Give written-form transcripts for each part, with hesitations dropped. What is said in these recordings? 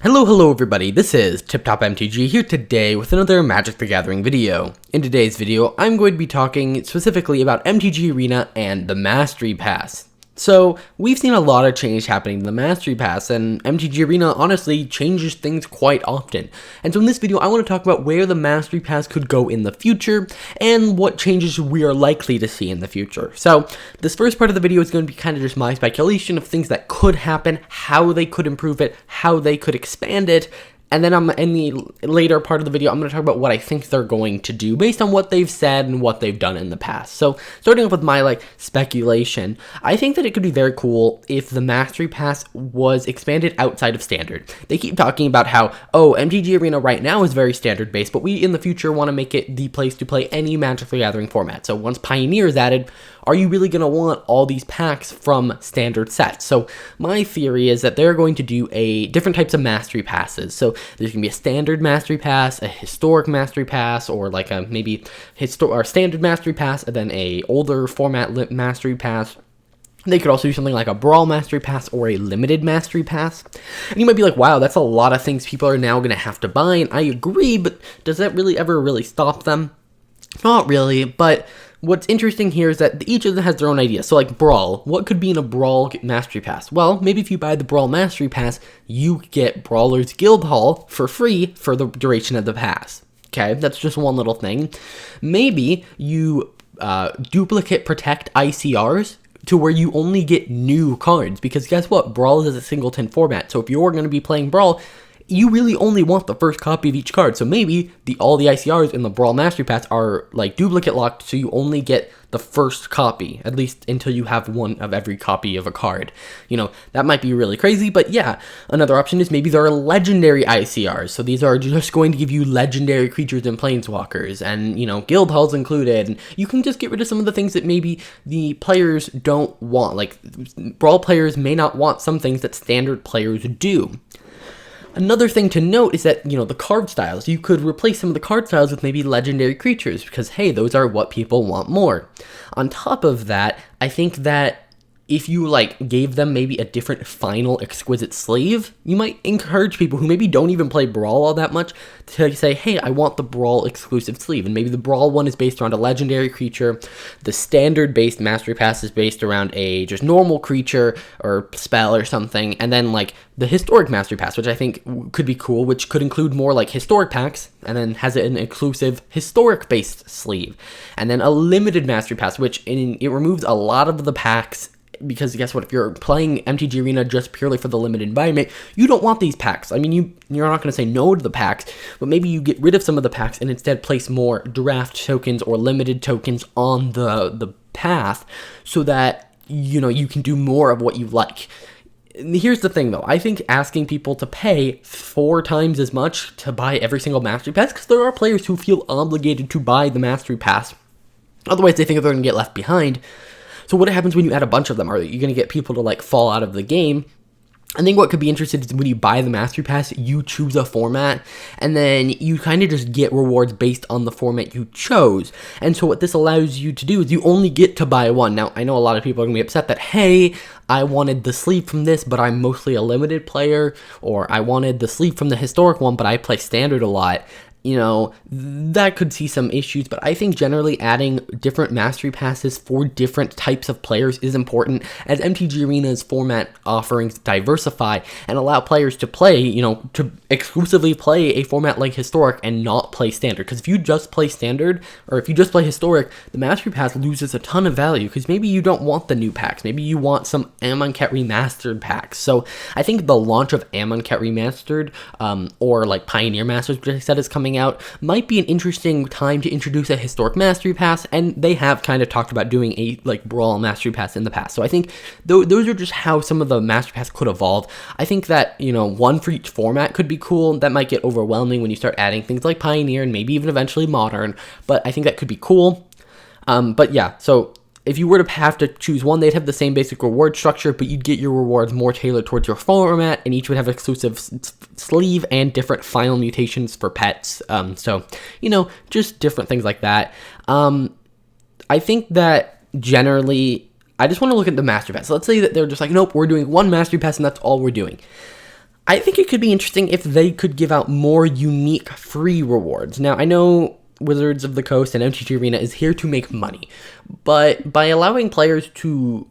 Hello everybody, this is TipTop MTG here today with another Magic the Gathering video. In today's video, I'm going to be talking specifically about MTG Arena and the Mastery Pass. So, we've seen a lot of change happening in the Mastery Pass, and MTG Arena honestly changes things quite often. And so in this video, I want to talk about where the Mastery Pass could go in the future, and what changes we are likely to see in the future. So, this first part of the video is going to be kind of just my speculation of things that could happen, how they could improve it, how they could expand it, and then in the later part of the video, I'm going to talk about what I think they're going to do based on what they've said and what they've done in the past. So, starting off with my speculation, I think that it could be very cool if the Mastery Pass was expanded outside of Standard. They keep talking about how, MTG Arena right now is very Standard based, but we in the future want to make it the place to play any Magic the Gathering format. So once Pioneer is added, are you really going to want all these packs from Standard sets? So my theory is that they're going to do different types of Mastery Passes. So there's going to be a Standard Mastery Pass, a Historic Mastery Pass, or maybe Standard Mastery Pass, and then a older format Mastery Pass. They could also do something like a Brawl Mastery Pass or a Limited Mastery Pass. And you might be like, wow, that's a lot of things people are now going to have to buy, and I agree, but does that ever stop them? Not really, but what's interesting here is that each of them has their own idea. So Brawl, what could be in a Brawl Mastery Pass? Well, maybe if you buy the Brawl Mastery Pass, you get Brawler's Guild Hall for free for the duration of the pass. Okay, that's just one little thing. Maybe you duplicate protect ICRs to where you only get new cards, because guess what? Brawl is a singleton format, so if you're going to be playing Brawl, you really only want the first copy of each card. So maybe all the ICRs in the Brawl Mastery Pass are duplicate locked, so you only get the first copy, at least until you have one of every copy of a card. That might be really crazy, but yeah. Another option is maybe there are legendary ICRs. So these are just going to give you legendary creatures and planeswalkers, and guild halls included. And you can just get rid of some of the things that maybe the players don't want. Brawl players may not want some things that Standard players do. Another thing to note is that, the card styles. You could replace some of the card styles with maybe legendary creatures, because, hey, those are what people want more. On top of that, I think that if you, gave them maybe a different final exquisite sleeve, you might encourage people who maybe don't even play Brawl all that much to say, hey, I want the Brawl exclusive sleeve. And maybe the Brawl one is based around a legendary creature. The Standard-based Mastery Pass is based around a just normal creature or spell or something. And then, the Historic Mastery Pass, which I think could be cool, which could include more, Historic packs, and then has an exclusive Historic-based sleeve. And then a Limited Mastery Pass, which it removes a lot of the packs, because guess what, if you're playing MTG Arena just purely for the limited environment, you don't want these packs. I mean, you're not going to say no to the packs, but maybe you get rid of some of the packs and instead place more draft tokens or limited tokens on the path, so that, you can do more of what you like. Here's the thing, though. I think asking people to pay 4 times as much to buy every single Mastery Pass, because there are players who feel obligated to buy the Mastery Pass. Otherwise, they think they're going to get left behind. So what happens when you add a bunch of them? Are you going to get people to fall out of the game? I think what could be interesting is when you buy the Mastery Pass, you choose a format, and then you kind of just get rewards based on the format you chose. And so what this allows you to do is you only get to buy one. Now, I know a lot of people are going to be upset that, hey, I wanted the sleeve from this, but I'm mostly a limited player, or I wanted the sleeve from the Historic one, but I play Standard a lot. That could see some issues, but I think generally adding different Mastery Passes for different types of players is important, as MTG Arena's format offerings diversify and allow players to play, to exclusively play a format like Historic and not play Standard. Because if you just play Standard, or if you just play Historic, the Mastery Pass loses a ton of value, because maybe you don't want the new packs. Maybe you want some Amonkhet Remastered packs. So I think the launch of Amonkhet Remastered, or Pioneer Masters, which I said is coming out, might be an interesting time to introduce a Historic Mastery Pass, and they have kind of talked about doing a Brawl Mastery Pass in the past. So I think those are just how some of the Mastery Pass could evolve. I think that, one for each format could be cool. That might get overwhelming when you start adding things like Pioneer and maybe even eventually Modern, but I think that could be cool. But yeah, so if you were to have to choose one, they'd have the same basic reward structure, but you'd get your rewards more tailored towards your format, and each would have exclusive sleeve and different final mutations for pets. So, just different things like that. I think that generally, I just want to look at the Mastery Pass. So let's say that they're just nope, we're doing one Mastery Pass and that's all we're doing. I think it could be interesting if they could give out more unique free rewards. Now, I know Wizards of the Coast and MTG Arena is here to make money, but by allowing players to,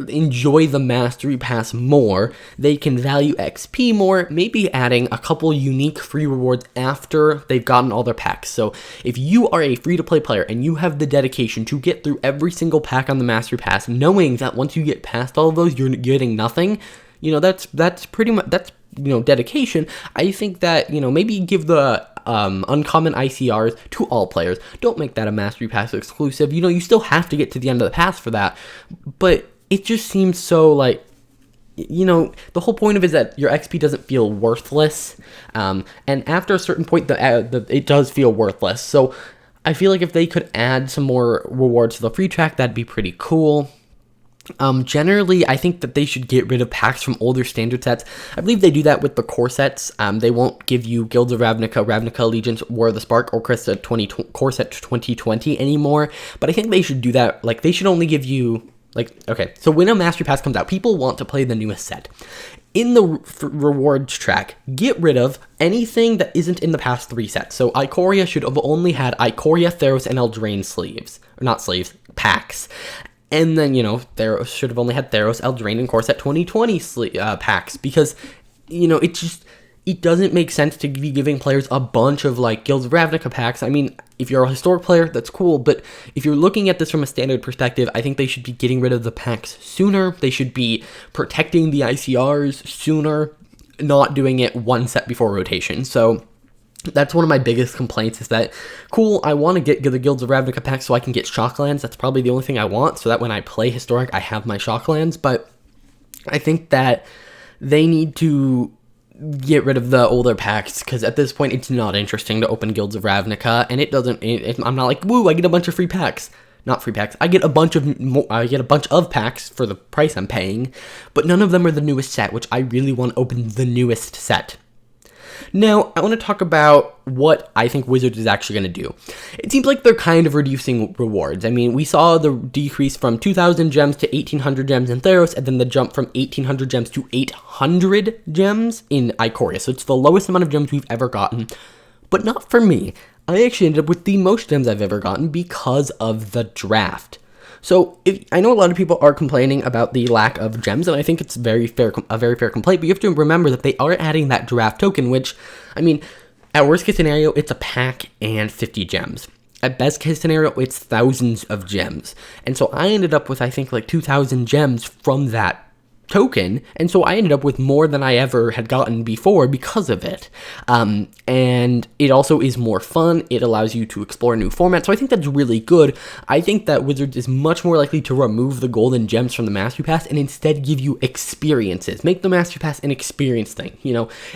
enjoy the Mastery Pass more, they can value XP more, maybe adding a couple unique free rewards after they've gotten all their packs. So if you are a free-to-play player and you have the dedication to get through every single pack on the Mastery Pass, knowing that once you get past all of those, you're getting nothing, that's pretty much, dedication. I think that, maybe give the uncommon ICRs to all players. Don't make that a Mastery Pass exclusive. You still have to get to the end of the pass for that, but it just seems so like, the whole point of it is that your XP doesn't feel worthless, and after a certain point, it does feel worthless. So I feel like if they could add some more rewards to the free track, that'd be pretty cool. Generally, I think that they should get rid of packs from older standard sets. I believe they do that with the core sets. They won't give you Guilds of Ravnica, Ravnica Allegiance, War of the Spark, or core set 2020 anymore. But I think they should do that. Like, they should only give you, okay, so when a Mastery Pass comes out, people want to play the newest set. In the rewards track, get rid of anything that isn't in the past 3 sets. So Ikoria should have only had Ikoria, Theros, and Eldraine packs. And then, Theros should have only had Theros, Eldraine, and Core Set 2020 packs, because, it doesn't make sense to be giving players a bunch of, Guilds of Ravnica packs. I mean, if you're a historic player, that's cool, but if you're looking at this from a standard perspective, I think they should be getting rid of the packs sooner. They should be protecting the ICRs sooner, not doing it one set before rotation. So that's one of my biggest complaints, is that, cool, I want to get the Guilds of Ravnica pack so I can get Shocklands. That's probably the only thing I want, so that when I play Historic, I have my Shocklands. But I think that they need to get rid of the older packs, because at this point, it's not interesting to open Guilds of Ravnica, and I'm not like, woo, I get a bunch of free packs. Not free packs. I get a bunch of packs for the price I'm paying, but none of them are the newest set, which I really want to open the newest set. Now, I want to talk about what I think Wizards is actually going to do. It seems like they're kind of reducing rewards. I mean, we saw the decrease from 2,000 gems to 1,800 gems in Theros, and then the jump from 1,800 gems to 800 gems in Ikoria. So it's the lowest amount of gems we've ever gotten, but not for me. I actually ended up with the most gems I've ever gotten because of the draft. So I know a lot of people are complaining about the lack of gems, and I think it's a very fair complaint, but you have to remember that they are adding that draft token, which, I mean, at worst case scenario, it's a pack and 50 gems. At best case scenario, it's thousands of gems. And so I ended up with, I think, 2,000 gems from that token, and so I ended up with more than I ever had gotten before because of it. And it also is more fun. It allows you to explore new formats, so I think that's really good. I think that Wizards is much more likely to remove the golden gems from the Mastery Pass and instead give you experiences. Make the Mastery Pass an experience thing,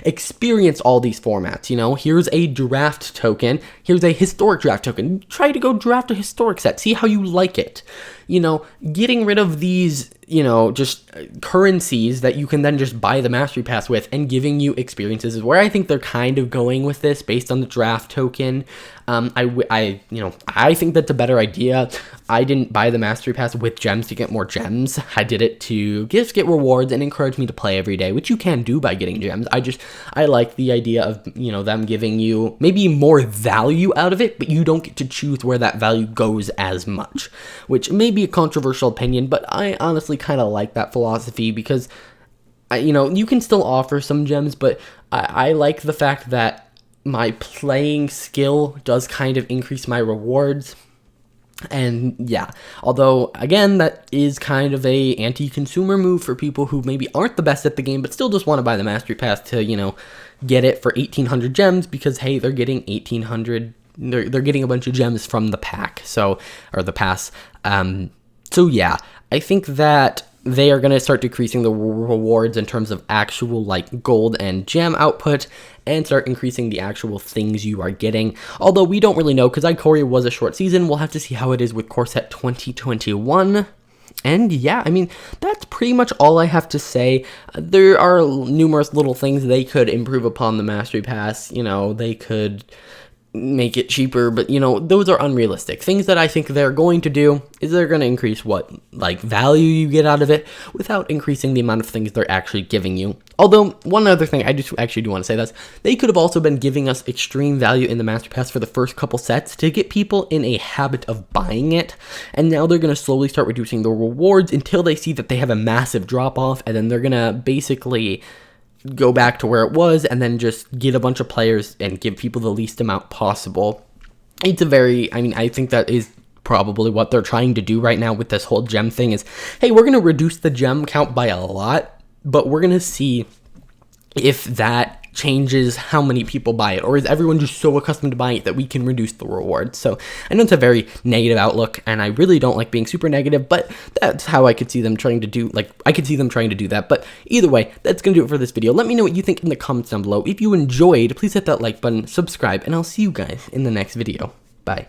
experience all these formats, here's a draft token, here's a historic draft token, try to go draft a historic set, see how you like it. Getting rid of these, just currencies that you can then just buy the Mastery Pass with and giving you experiences is where I think they're kind of going with this based on the draft token. I think that's a better idea. I didn't buy the Mastery Pass with gems to get more gems. I did it to just get rewards and encourage me to play every day, which you can do by getting gems. I like the idea of, them giving you maybe more value out of it, but you don't get to choose where that value goes as much, which may be a controversial opinion, but I honestly kind of like that philosophy because, you can still offer some gems, but I like the fact that my playing skill does kind of increase my rewards. And yeah, although again, that is kind of a anti-consumer move for people who maybe aren't the best at the game, but still just want to buy the Mastery Pass to, get it for 1,800 gems because, hey, they're getting 1,800, they're getting a bunch of gems from the pack, or the pass. So yeah, I think that they are going to start decreasing the rewards in terms of actual gold and gem output and start increasing the actual things you are getting. Although we don't really know because Ikoria was a short season. We'll have to see how it is with Core Set 2021. And yeah, I mean, that's pretty much all I have to say. There are numerous little things they could improve upon the Mastery Pass. They could make it cheaper, but you know, those are unrealistic. Things that I think they're going to do is they're going to increase what, like, value you get out of it without increasing the amount of things they're actually giving you. Although, one other thing I just actually do want to say this, they could have also been giving us extreme value in the Master Pass for the first couple sets to get people in a habit of buying it, and now they're going to slowly start reducing the rewards until they see that they have a massive drop off, and then they're going to basically go back to where it was and then just get a bunch of players and give people the least amount possible. It's a very, I mean, I think that is probably what they're trying to do right now with this whole gem thing is, hey, we're going to reduce the gem count by a lot, but we're going to see if that changes how many people buy it, or is everyone just so accustomed to buying it that we can reduce the rewards. So I know it's a very negative outlook, and I really don't like being super negative, but that's how I could see them trying to do, like, I could see them trying to do that. But either way, that's gonna do it for this video. Let me know what you think in the comments down below. If you enjoyed, please hit that like button, subscribe, and I'll see you guys in the next video. Bye.